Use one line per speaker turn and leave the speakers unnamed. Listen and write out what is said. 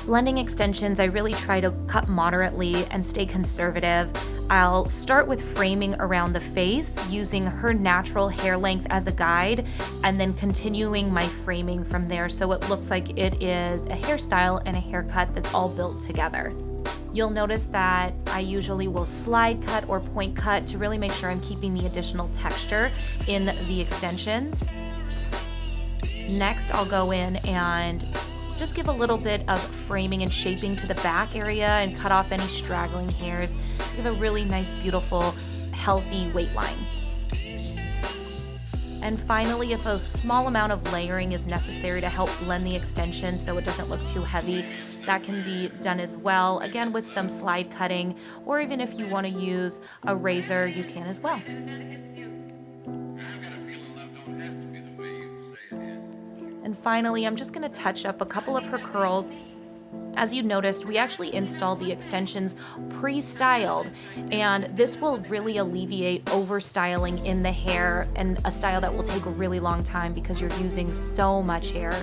Blending extensions, I really try to cut moderately and stay conservative. I'll start with framing around the face using her natural hair length as a guide, and then continuing my framing from there so it looks like it is a hairstyle and a haircut that's all built together. You'll notice that I usually will slide cut or point cut to really make sure I'm keeping the additional texture in the extensions. Next, I'll go in and just give a little bit of framing and shaping to the back area and cut off any straggling hairs to give a really nice, beautiful, healthy weight line. And finally, if a small amount of layering is necessary to help blend the extension so it doesn't look too heavy, that can be done as well, again with some slide cutting, or even if you want to use a razor, you can as well. And finally, I'm just going to touch up a couple of her curls. As you noticed, we actually installed the extensions pre-styled, and this will really alleviate over-styling in the hair and a style that will take a really long time because you're using so much hair